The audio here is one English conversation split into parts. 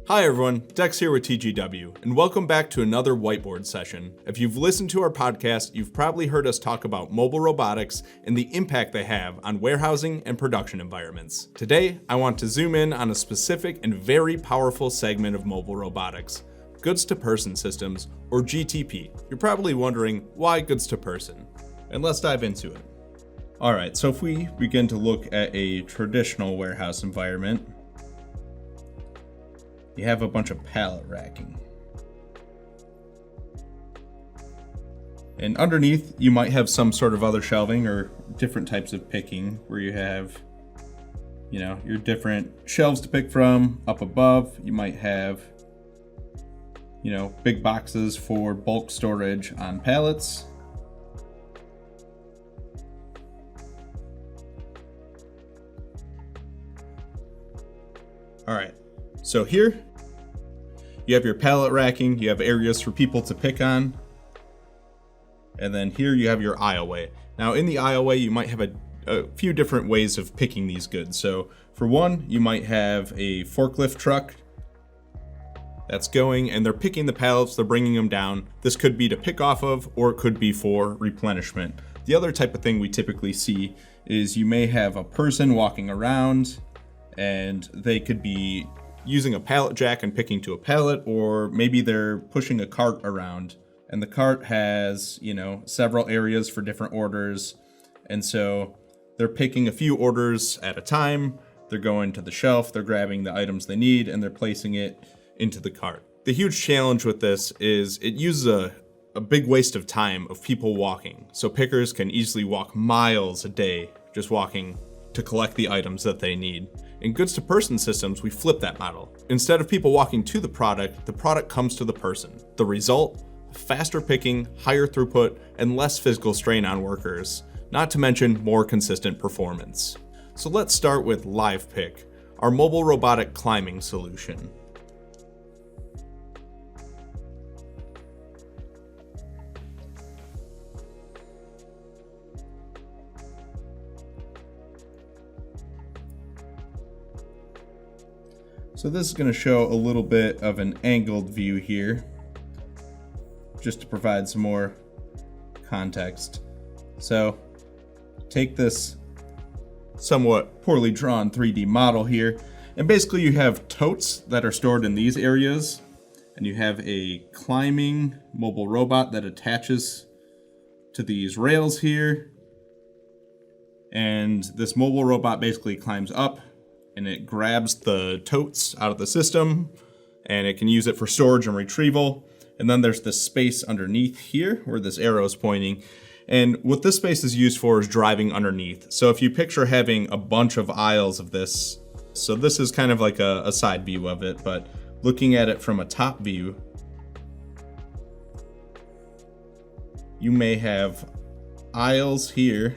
Hi everyone, Dex here with TGW, and welcome back to another whiteboard session. If you've listened to our podcast, you've probably heard us talk about mobile robotics and the impact they have on warehousing and production environments. Today, I want to zoom in on a specific and very powerful segment of mobile robotics, goods-to-person systems, or GTP. You're probably wondering, why goods-to-person? And let's dive into it. Alright, so if we begin to look at a traditional warehouse environment, you have a bunch of pallet racking. And underneath, you might have some sort of other shelving or different types of picking where you have, your different shelves to pick from. Up above, you might have, big boxes for bulk storage on pallets. All right, so here you have your pallet racking, you have areas for people to pick on, and then here you have your aisleway. Now in the aisleway, you might have a few different ways of picking these goods. So for one, you might have a forklift truck that's going and they're picking the pallets, they're bringing them down. This could be to pick off of, or it could be for replenishment. The other type of thing we typically see is you may have a person walking around and they could be using a pallet jack and picking to a pallet, or maybe they're pushing a cart around and the cart has, several areas for different orders. And so they're picking a few orders at a time. They're going to the shelf, they're grabbing the items they need, and they're placing it into the cart. The huge challenge with this is it uses a big waste of time of people walking. So pickers can easily walk miles a day just walking to collect the items that they need. In goods-to-person systems, we flip that model. Instead of people walking to the product comes to the person. The result? Faster picking, higher throughput, and less physical strain on workers, not to mention more consistent performance. So let's start with Live Pick, our mobile robotic climbing solution. So this is going to show a little bit of an angled view here, just to provide some more context. So take this somewhat poorly drawn 3D model here, and basically you have totes that are stored in these areas, and you have a climbing mobile robot that attaches to these rails here, and this mobile robot basically climbs up and it grabs the totes out of the system and it can use it for storage and retrieval. And then there's this space underneath here where this arrow is pointing. And what this space is used for is driving underneath. So if you picture having a bunch of aisles of this, so this is kind of like a side view of it, but looking at it from a top view, you may have aisles here.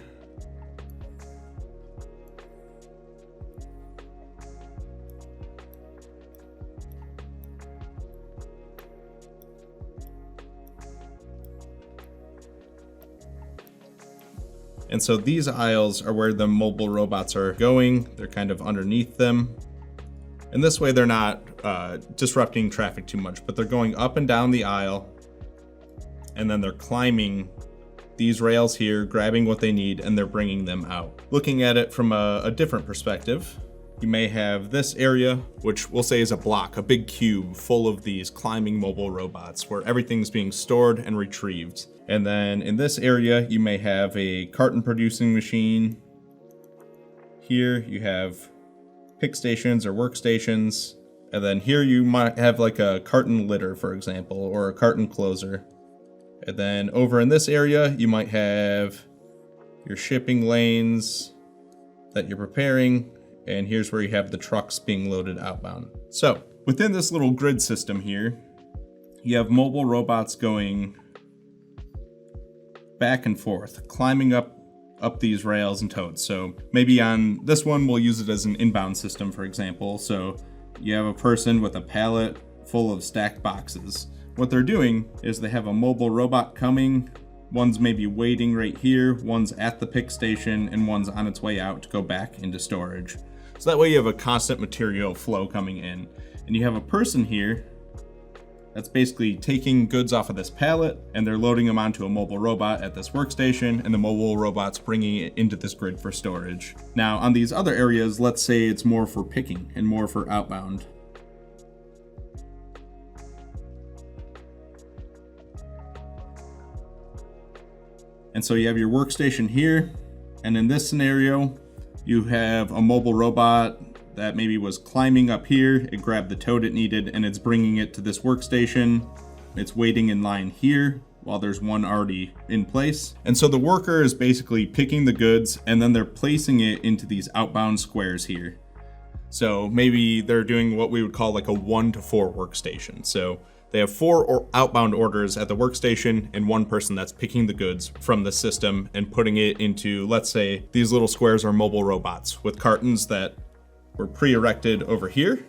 And so these aisles are where the mobile robots are going. They're kind of underneath them. And this way they're not disrupting traffic too much, but they're going up and down the aisle. And then they're climbing these rails here, grabbing what they need, and they're bringing them out. Looking at it from a different perspective, you may have this area, which we'll say is a block, a big cube full of these climbing mobile robots where everything's being stored and retrieved. And then in this area, you may have a carton producing machine. Here you have pick stations or workstations. And then here you might have like a carton litter, for example, or a carton closer. And then over in this area, you might have your shipping lanes that you're preparing. And here's where you have the trucks being loaded outbound. So within this little grid system here, you have mobile robots going back and forth, climbing up these rails and totes. So maybe on this one, we'll use it as an inbound system, for example. So you have a person with a pallet full of stacked boxes. What they're doing is they have a mobile robot coming. One's maybe waiting right here, one's at the pick station, and one's on its way out to go back into storage. So that way you have a constant material flow coming in. And you have a person here that's basically taking goods off of this pallet, and they're loading them onto a mobile robot at this workstation, and the mobile robot's bringing it into this grid for storage. Now, on these other areas, let's say it's more for picking and more for outbound. And so you have your workstation here, and in this scenario, you have a mobile robot that maybe was climbing up here, it grabbed the tote it needed, and it's bringing it to this workstation. It's waiting in line here while there's one already in place. And so the worker is basically picking the goods, and then they're placing it into these outbound squares here. So maybe they're doing what we would call like a 1 to 4 workstation. So they have 4 outbound orders at the workstation and one person that's picking the goods from the system and putting it into, let's say, these little squares are mobile robots with cartons that were pre-erected over here.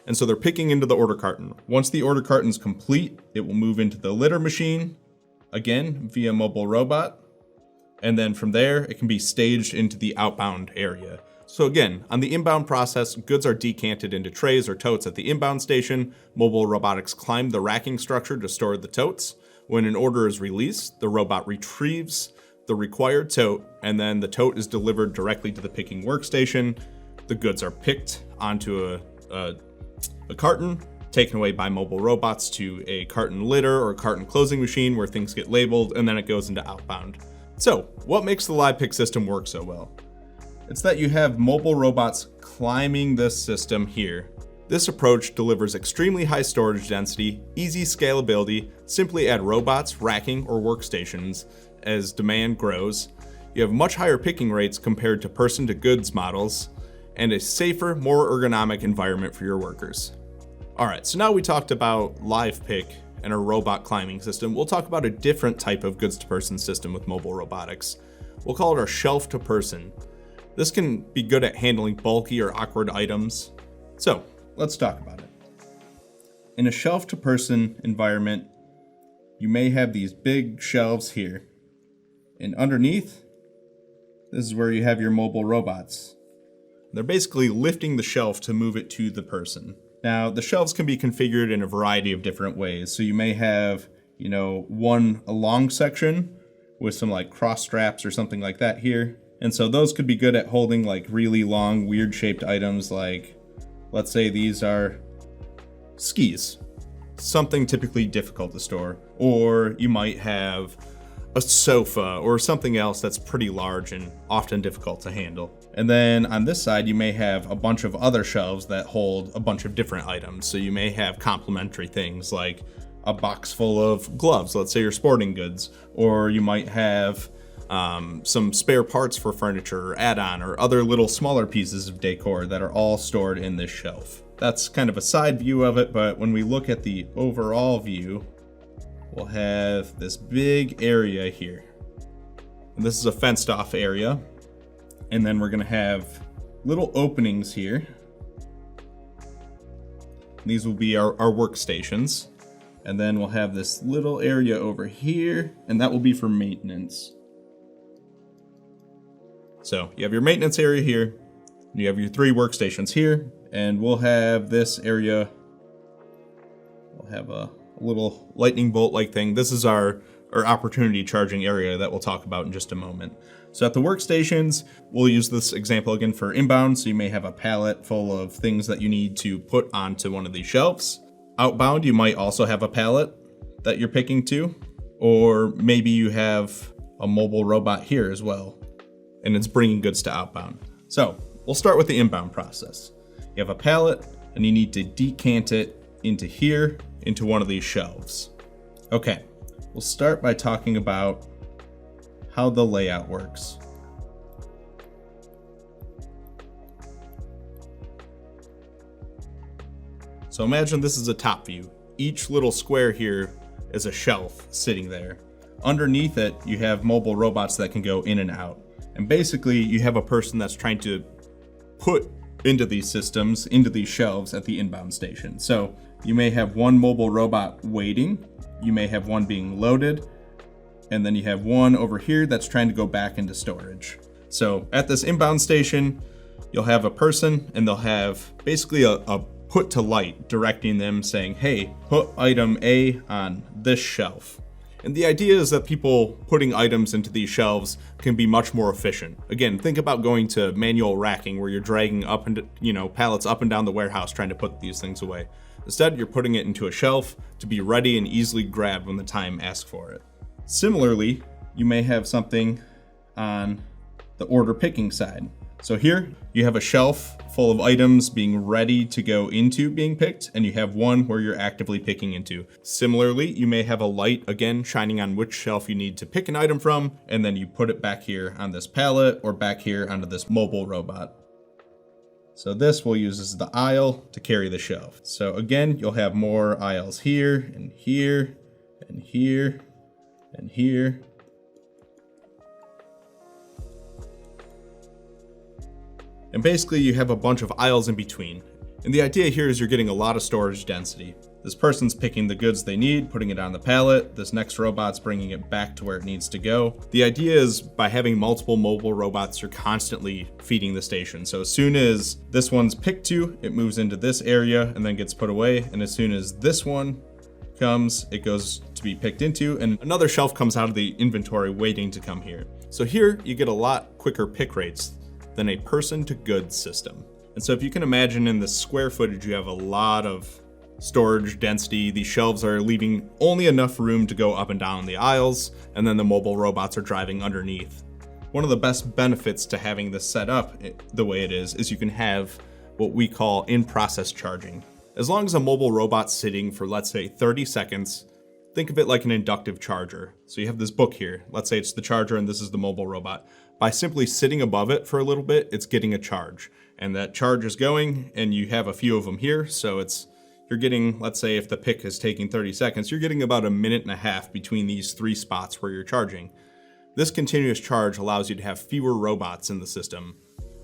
And so they're picking into the order carton. Once the order carton's complete, it will move into the litter machine, again, via mobile robot. And then from there, it can be staged into the outbound area. So again, on the inbound process, goods are decanted into trays or totes at the inbound station. Mobile robotics climb the racking structure to store the totes. When an order is released, the robot retrieves the required tote, and then the tote is delivered directly to the picking workstation. The goods are picked onto a carton, taken away by mobile robots to a carton litter or carton closing machine where things get labeled, and then it goes into outbound. So, what makes the live pick system work so well? It's that you have mobile robots climbing this system here. This approach delivers extremely high storage density, easy scalability. Simply add robots, racking, or workstations as demand grows. You have much higher picking rates compared to person-to-goods models, and a safer, more ergonomic environment for your workers. All right, so now we talked about live pick and a robot climbing system. We'll talk about a different type of goods-to-person system with mobile robotics. We'll call it our shelf-to-person. This can be good at handling bulky or awkward items. So let's talk about it. In a shelf-to-person environment, you may have these big shelves here. And underneath, this is where you have your mobile robots. They're basically lifting the shelf to move it to the person. Now, the shelves can be configured in a variety of different ways. So you may have, a long section with some like cross straps or something like that here. And so those could be good at holding like really long, weird shaped items like, let's say these are skis, something typically difficult to store. Or you might have a sofa or something else that's pretty large and often difficult to handle. And then on this side, you may have a bunch of other shelves that hold a bunch of different items. So you may have complementary things like a box full of gloves, let's say your sporting goods, or you might have some spare parts for furniture or add-on or other little smaller pieces of decor that are all stored in this shelf. That's kind of a side view of it, but when we look at the overall view, we'll have this big area here. And this is a fenced off area. And then we're gonna have little openings here. These will be our workstations. And then we'll have this little area over here, and that will be for maintenance. So you have your maintenance area here, and you have your 3 workstations here, and we'll have this area, we'll have a little lightning bolt like thing. This is our opportunity charging area that we'll talk about in just a moment. So at the workstations, we'll use this example again for inbound. So you may have a pallet full of things that you need to put onto one of these shelves. Outbound, you might also have a pallet that you're picking to, or maybe you have a mobile robot here as well, and it's bringing goods to outbound. So we'll start with the inbound process. You have a pallet and you need to decant it into here, into one of these shelves. Okay, we'll start by talking about how the layout works. So imagine this is a top view. Each little square here is a shelf sitting there. Underneath it, you have mobile robots that can go in and out. And basically, you have a person that's trying to put into these systems, into these shelves at the inbound station. So you may have one mobile robot waiting, you may have one being loaded, and then you have one over here that's trying to go back into storage. So at this inbound station, you'll have a person and they'll have basically a put to light, directing them saying, hey, put item A on this shelf. And the idea is that people putting items into these shelves can be much more efficient. Again, think about going to manual racking where you're dragging up and pallets up and down the warehouse trying to put these things away. Instead, you're putting it into a shelf to be ready and easily grabbed when the time asks for it. Similarly, you may have something on the order picking side. So here you have a shelf full of items being ready to go into being picked, and you have one where you're actively picking into. Similarly, you may have a light again shining on which shelf you need to pick an item from, and then you put it back here on this pallet or back here onto this mobile robot. So this we'll use as the aisle to carry the shelf. So again, you'll have more aisles here and here and here and here. And basically you have a bunch of aisles in between. And the idea here is you're getting a lot of storage density. This person's picking the goods they need, putting it on the pallet. This next robot's bringing it back to where it needs to go. The idea is by having multiple mobile robots, you're constantly feeding the station. So as soon as this one's picked to, it moves into this area and then gets put away. And as soon as this one comes, it goes to be picked into, and another shelf comes out of the inventory waiting to come here. So here you get a lot quicker pick rates than a person to goods system. And so if you can imagine in the square footage, you have a lot of storage density. These shelves are leaving only enough room to go up and down the aisles, and then the mobile robots are driving underneath. One of the best benefits to having this set up the way it is you can have what we call in-process charging. As long as a mobile robot's sitting for, let's say, 30 seconds, think of it like an inductive charger. So you have this book here. Let's say it's the charger and this is the mobile robot. By simply sitting above it for a little bit, it's getting a charge. And that charge is going, and you have a few of them here. So you're getting, let's say if the pick is taking 30 seconds, you're getting about a minute and a half between these three spots where you're charging. This continuous charge allows you to have fewer robots in the system,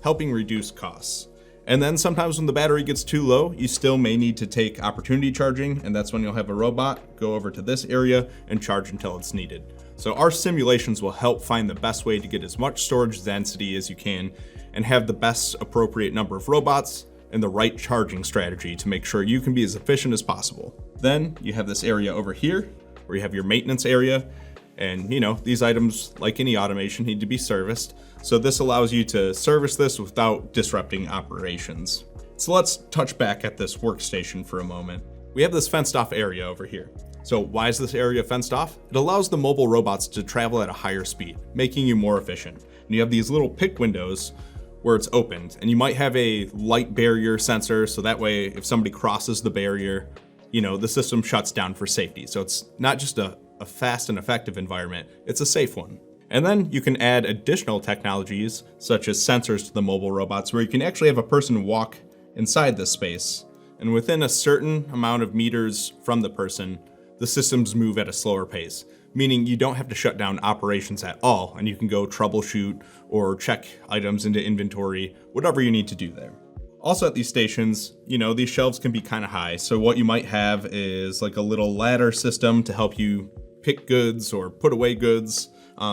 helping reduce costs. And then sometimes when the battery gets too low, you still may need to take opportunity charging, and that's when you'll have a robot go over to this area and charge until it's needed. So our simulations will help find the best way to get as much storage density as you can and have the best appropriate number of robots and the right charging strategy to make sure you can be as efficient as possible. Then you have this area over here where you have your maintenance area, and these items, like any automation, need to be serviced. So this allows you to service this without disrupting operations. So let's touch back at this workstation for a moment. We have this fenced off area over here. So why is this area fenced off? It allows the mobile robots to travel at a higher speed, making you more efficient. And you have these little pick windows where it's opened, and you might have a light barrier sensor, so that way if somebody crosses the barrier, the system shuts down for safety. So it's not just a fast and effective environment, it's a safe one. And then you can add additional technologies such as sensors to the mobile robots where you can actually have a person walk inside this space, and within a certain amount of meters from the person, the systems move at a slower pace, meaning you don't have to shut down operations at all, and you can go troubleshoot or check items into inventory, whatever you need to do there. Also at these stations, these shelves can be kind of high, so what you might have is like a little ladder system to help you pick goods or put away goods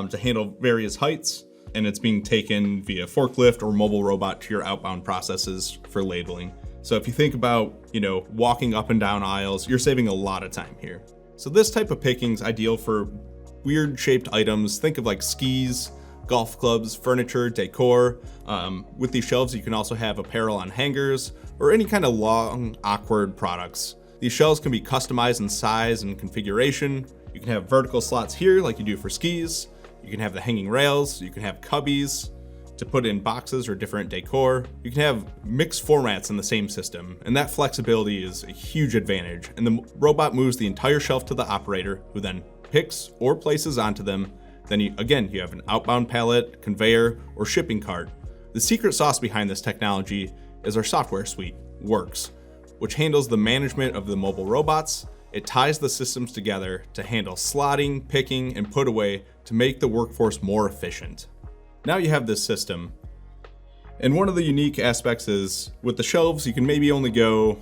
to handle various heights, and it's being taken via forklift or mobile robot to your outbound processes for labeling. So if you think about, walking up and down aisles, you're saving a lot of time here. So this type of picking is ideal for weird shaped items. Think of like skis, golf clubs, furniture, decor. With these shelves, you can also have apparel on hangers or any kind of long, awkward products. These shelves can be customized in size and configuration. You can have vertical slots here like you do for skis. You can have the hanging rails. You can have cubbies to put in boxes or different decor. You can have mixed formats in the same system, and that flexibility is a huge advantage. And the robot moves the entire shelf to the operator, who then picks or places onto them. Then you have an outbound pallet, conveyor, or shipping cart. The secret sauce behind this technology is our software suite, Works, which handles the management of the mobile robots. It ties the systems together to handle slotting, picking, and put away to make the workforce more efficient. Now you have this system. And one of the unique aspects is with the shelves, you can maybe only go,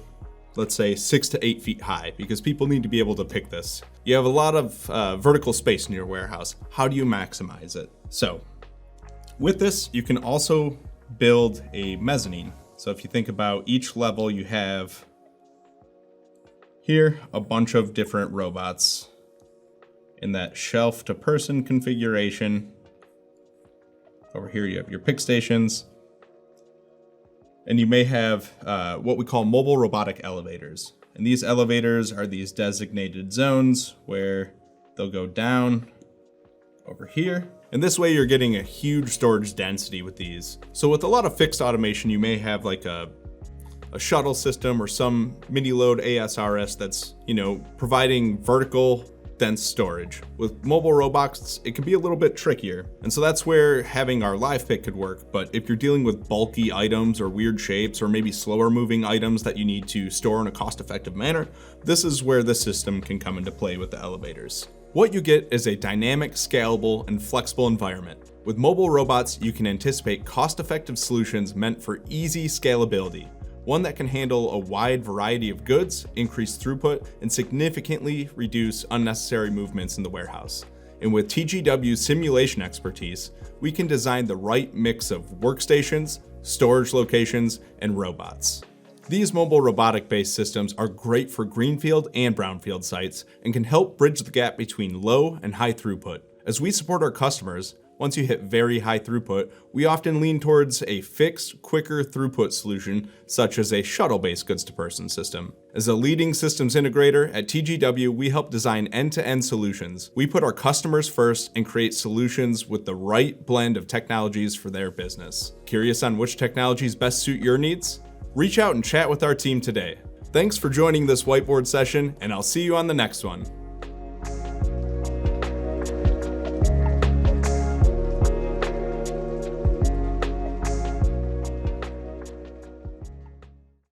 let's say 6 to 8 feet high, because people need to be able to pick this. You have a lot of vertical space in your warehouse. How do you maximize it? So with this, you can also build a mezzanine. So if you think about each level, you have Here, a bunch of different robots in that shelf to person configuration. Over here you have your pick stations. And you may have what we call mobile robotic elevators. And these elevators are these designated zones where they'll go down over here. And this way you're getting a huge storage density with these. So with a lot of fixed automation, you may have like a shuttle system or some mini load ASRS that's, providing vertical dense storage. With mobile robots, it can be a little bit trickier. And so that's where having our live pick could work. But if you're dealing with bulky items or weird shapes or maybe slower moving items that you need to store in a cost-effective manner, this is where the system can come into play with the elevators. What you get is a dynamic, scalable, and flexible environment. With mobile robots, you can anticipate cost-effective solutions meant for easy scalability. One that can handle a wide variety of goods, increase throughput, and significantly reduce unnecessary movements in the warehouse. And with TGW simulation expertise, we can design the right mix of workstations, storage locations, and robots. These mobile robotic-based systems are great for greenfield and brownfield sites and can help bridge the gap between low and high throughput. As we support our customers, once you hit very high throughput, we often lean towards a fixed, quicker throughput solution, such as a shuttle-based goods-to-person system. As a leading systems integrator at TGW, we help design end-to-end solutions. We put our customers first and create solutions with the right blend of technologies for their business. Curious on which technologies best suit your needs? Reach out and chat with our team today. Thanks for joining this whiteboard session, and I'll see you on the next one.